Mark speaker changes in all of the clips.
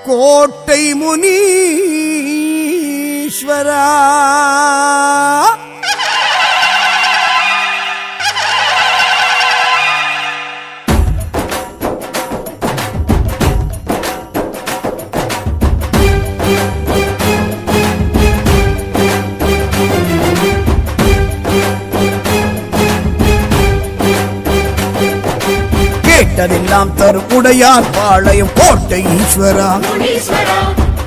Speaker 1: கோட்டை முனீஸ்வரா கேட்டதெல்லாம் தரும் உடையார் பாளையம் கோட்டை ஈஸ்வரா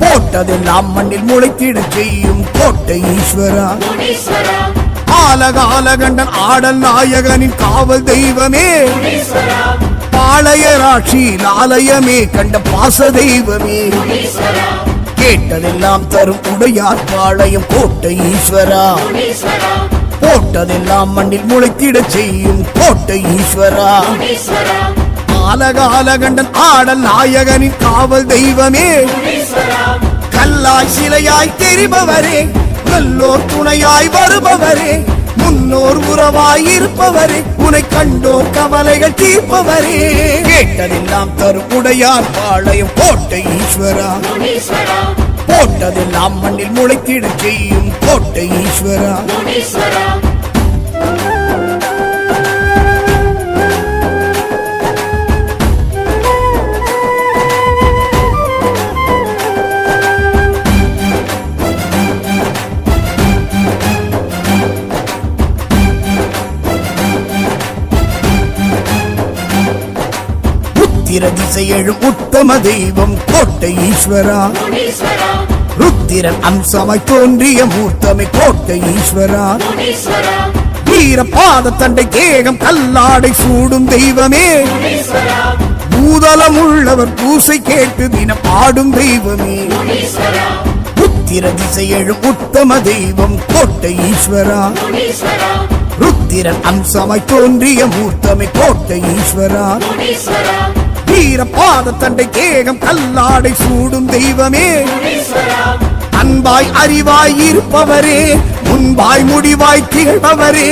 Speaker 1: போட்டதெல்லாம் மண்ணில் முளைத்திட செய்யும் கோட்டை ஈஸ்வரா ஆலகாலகண்டன் ஆடல் நாயகனின் காவல் தெய்வமே பாளையராட்சி ஆலயமே கண்ட பாச தெய்வமே கேட்டதெல்லாம் தரும் உடையார் பாளையம் கோட்டை ஈஸ்வரா போட்டதெல்லாம் மண்ணில் முளைத்திட செய்யும் கோட்டை ஈஸ்வரா ஆலகாலகண்டன் ஆடல் நாயகனின் காவல் தெய்வமே கல்லாய் சிலையாய் தெரிபவரே நல்லோர் துணையாய் வருபவரே முன்னோர் உறவாய் இருப்பவரே உனை கண்டோர் கவலைகள் தீர்ப்பவரே கேட்டதெல்லாம் தரும் உடையார் பாளையம் கோட்டை ஈஸ்வரா போட்டதெல்லாம் மண்ணில் முளைத்திட செய்யும் கோட்டை ஈஸ்வரா திசையெழும் உத்தம தெய்வம் கோட்டை ஈஸ்வரா ருத்திரன் அம்சமாய் தோன்றிய மூர்த்தமை கோட்டை ஈஸ்வரா வீர பாத தண்டை தேகம் கல்லாடை சூடும் தெய்வமே பூதலம் உள்ளவர் பூசை கேட்டு தினம் பாடும் தெய்வமே புத்திர திசையெழும் உத்தம தெய்வம் கோட்டை ஈஸ்வரா ருத்திரன் அம்சமாய் தோன்றிய மூர்த்தமை கோட்டை ஈஸ்வரா வீர பாத தண்டை தேகம் கல்லாடை சூடும் தெய்வமே அன்பாய் அறிவாய் இருப்பவரே முன்பாய் முடிவாய் திகழ்பவரே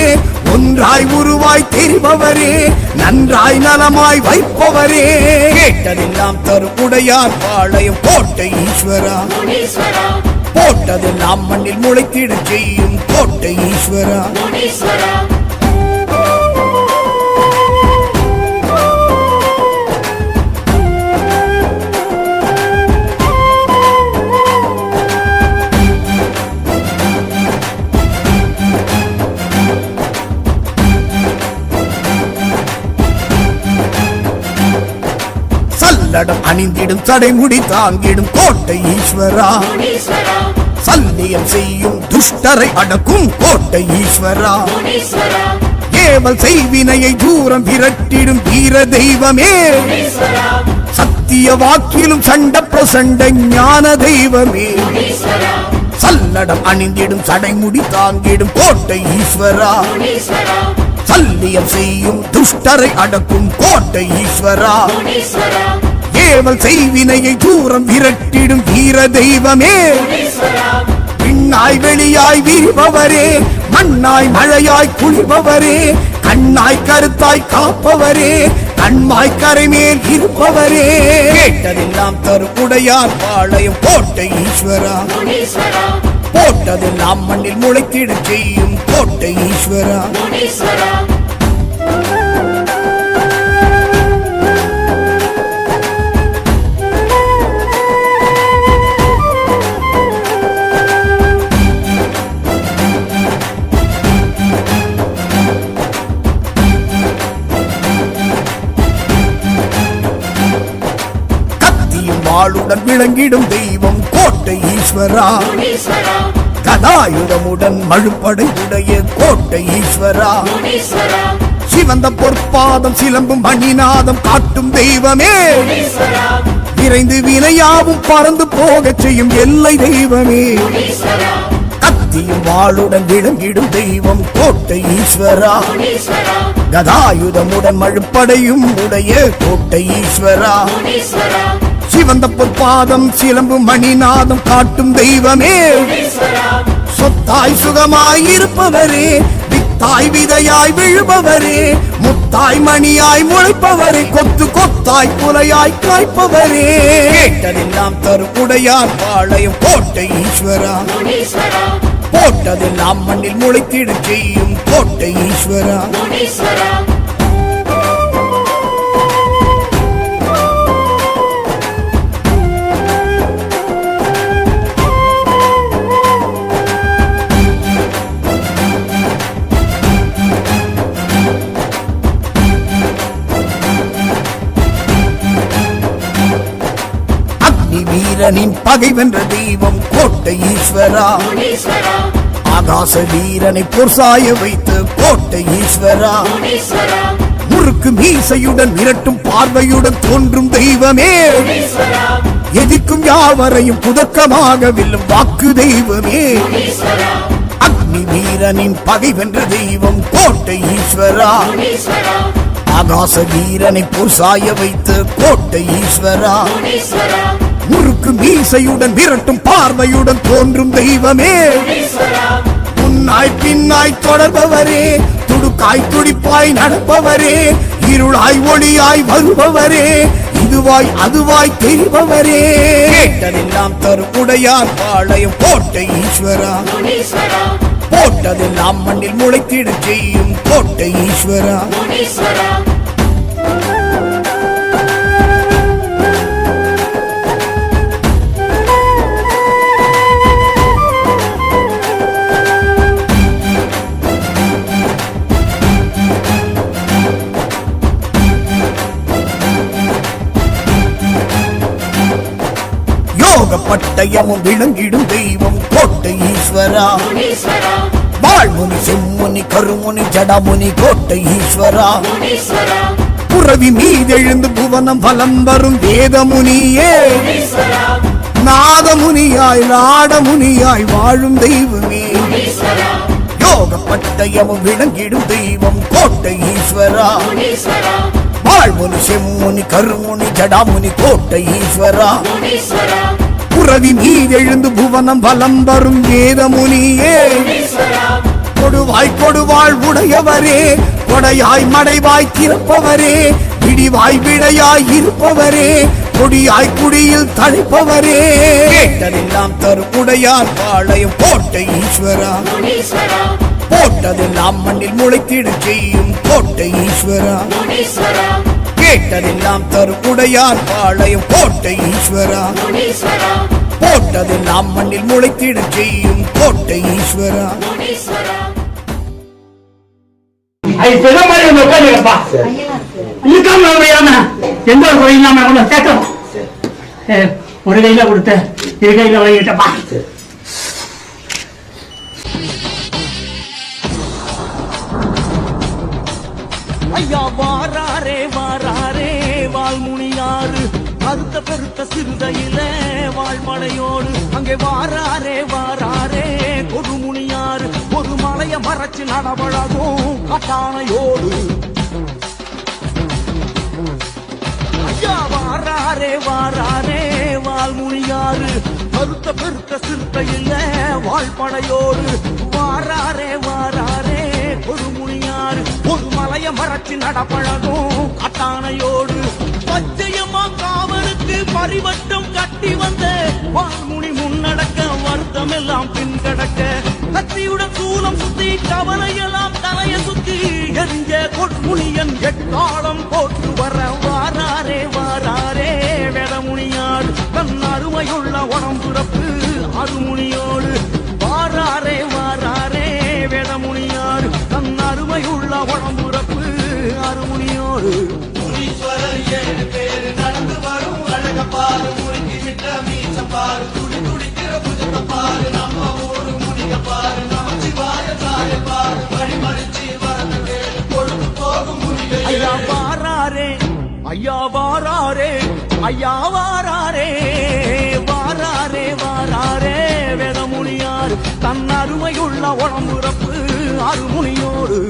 Speaker 1: ஒன்றாய் உருவாய் தெரிபவரே நன்றாய் நலமாய் வைப்பவரே கேட்டதெல்லாம் தரும் உடையார் பாளையம் கோட்டை ஈஸ்வரா போட்டதெல்லாம் மண்ணில் முளைத்திட செய்யும் கோட்டை ஈஸ்வரா அணிந்திடும் தடைமுடி தாங்கிடும் கோட்டை ஈஸ்வரா சல்லியம் செய்யும் துஷ்டரை அடக்கும் கோட்டை ஈஸ்வரா ஏவல் செய்வினையை தூரம் விரட்டிடும் வீர தெய்வமே சத்திய வாக்கிலும் சண்ட பிரசண்ட ஞான தெய்வமே சல்லடம் அணிந்திடும் தடைமுடி தாங்கிடும் கோட்டை ஈஸ்வரா சல்லியம் செய்யும் துஷ்டரை அடக்கும் கோட்டை ஈஸ்வரா ஏவல் செய்வினையை தூரம் விரட்டிடும் வீர தெய்வமே விண்ணாய் வெளியாய் விரிபவரே மண்ணாய் மழையாய் குளிர்பவரே கண்ணாய் கருத்தாய் காப்பவரே கண்மாய் கரைமேல் இருப்பவரே கேட்டதெல்லாம் தரும் உடையார் பாளையம் கோட்டை ஈஸ்வரா போட்டதெல்லாம் மண்ணில் முளைத்திட செய்யும் கோட்டை ஈஸ்வரா வாளுடன் விளங்கிடும் தெய்வம் கோட்டை ஈஸ்வரா கதாயுதமுடன் மழுப்படை உடைய கோட்டை ஈஸ்வரா சிவந்த பொற்பாதம் சிலம்பும் மணிநாதம் காட்டும் தெய்வமே விரைந்து வினையாவும் பறந்து போகச் செய்யும் எல்லை தெய்வமே கத்தியும் வாளுடன் விளங்கிடும் தெய்வம் கோட்டை ஈஸ்வரா கதாயுதமுடன் மழுப்படையும் உடைய கோட்டை ஈஸ்வரா சிவந்த பொற்பாதம் சிலம்பு மணிநாதம் காட்டும் தெய்வமே சொத்தாய் சுகமாய் இருப்பவரே வித்தாய் விதையாய் விழுபவரே, முத்தாய் மணியாய் முளைப்பவரே, கொத்து கொத்தாய் புலையாய் காய்ப்பவரே, கேட்டதெல்லாம் தரும் உடையார் பாளையம் கோட்டை ஈஸ்வரா, போட்டதெல்லாம் மண்ணில் முளைத்திட செய்யும் கோட்டை ஈஸ்வரா. வீரனின் பகை வென்ற தெய்வம் கோட்டை ஈஸ்வரா, ஆகாச வீரனை பொற்சாய வைத்து கோட்டை ஈஸ்வரா, முறுக்கு மீசையுடன் மிரட்டும் பார்வையுடன் தோன்றும் தெய்வமே, எதிர்க்கும் யாவரையும் புதக்கமாக வெல்லும் வாக்கு தெய்வமே, அக்னி வீரனின் பகை வென்ற தெய்வம் கோட்டை ஈஸ்வரா, ஆகாச வீரனை பொற்சாய வைத்து கோட்டை ஈஸ்வரா, முறுக்கு மீசையுடன் விரட்டும் பார்வையுடன் தோன்றும் தெய்வமே, முன்னாய் பின்னாய் தொடர்பவரே, துடுக்காய் துடிப்பாய் நடப்பவரே, இருளாய் ஒளியாய் வருபவரே, இதுவாய் அதுவாய் தெரிபவரே, கேட்டதெல்லாம் தரும் உடையார் பாளையம் கோட்டை ஈஸ்வரா, போட்டதெல்லாம் மண்ணில் முளைத்திட செய்யும் கோட்டை ஈஸ்வரா. பட்டயமும் விளங்கிடும் தெய்வம் கோட்டை ஈஸ்வரா, வாழ்முனி செம்முனி கருமுனி ஜடமுனி கோட்டை ஈஸ்வரா, புறவி மீதெழுந்து புவனம் பலம் வரும் வேதமுனியே, நாதமுனியாய் நாடமுனியாய் வாழும் தெய்வமே, யோக பட்டயமும் விளங்கிடும் தெய்வம் கோட்டை ஈஸ்வரா, வாழ்முனி செம்முனி கருமுனி ஜடாமுனி கோட்டை ஈஸ்வரா, புறவி மீதெழுந்து புவனம் பலம் வரும் வேதமுனியே, கொடுவாய் கொடுவாள் உடையவரே, கொடையாய் மடைவாய் திறப்பவரே, விடிவாய் விடையாய் இருப்பவரே, கொடியாய் குடியில் தழைப்பவரே, கேட்டதெல்லாம் தரும் உடையார் பாளையம் கோட்டை ஈஸ்வரா, போட்டதெல்லாம் மண்ணில் முளைத்திட செய்யும் கோட்டை ஈஸ்வரா, கேட்டதெல்லாம் தரும் உடையார் பாளையம் கோட்டை ஈஸ்வரா, போட்டதெல்லாம் மண்ணில் முளைத்திட செய்யும் கோட்டை ஈஸ்வரா.
Speaker 2: ஒரு கையில கொடுத்த இரு கையில வழங்கிட்டப்பா.
Speaker 3: ஐயா வாராரே வாராரே வால்முனியாறு, அறுத்த பெருத்த சிறுதையில வாழ்மடையோடு, அங்கே வாராரே வாராரே கொடுமுனியாறு, ஒரு மலைய மறைச்சு நடவழகும் கட்டானையோடு. ஐயா வாராரே வாராரே வால்முனியாறு, அறுத்த பெருத்த சிறுதையில வாழ்படையோடு, வாராரே வாராரே கொடுமுனியாறு, ஒரு மலைய மறைச்சு நடப்பழகும் கட்டானையோடு, பச்சையம்மா காவலுக்கு பரிவட்டம் கட்டி வந்த வால்முனி முன்னடக்க வருத்தம் எல்லாம் பின் கடக்க, கத்தியுடன் சூலம் சுத்தி கவலையெல்லாம் தலைய சுத்தி எரிஞ்ச கொட்முனியன் எக்காலம் போட்டு வர, வாராரே வாராரே வேடமுனியாடு, தன் அருமையுள்ள உடம்புறப்பு அருமுனியோடு, வாராரே வாராரே வேடமுனியாடு, தன் அருமையுள்ள உடம்புறப்பு அருமுனியோடு. முனீஸ்வரர் 7 பேரு நடந்து வரும் அழக பாரு, முறுக்கி விட்ட மீச பாரு, துடி துடிக்கிற புஜத்த பாரு, நம்ம ஊரு முனிக பாரு, நமச்சிவாய தாய பாரு, வழிமறிச்சி வரது வேறு பொழுது போகும் முனிக. ஐயா வாராரே ஐயா வாராரே ஐயா வாராரே வாராரே வாராரே வேதமுனியார், தன் அருமையுள்ள உடம்புறப்பு அருமுனியோடு.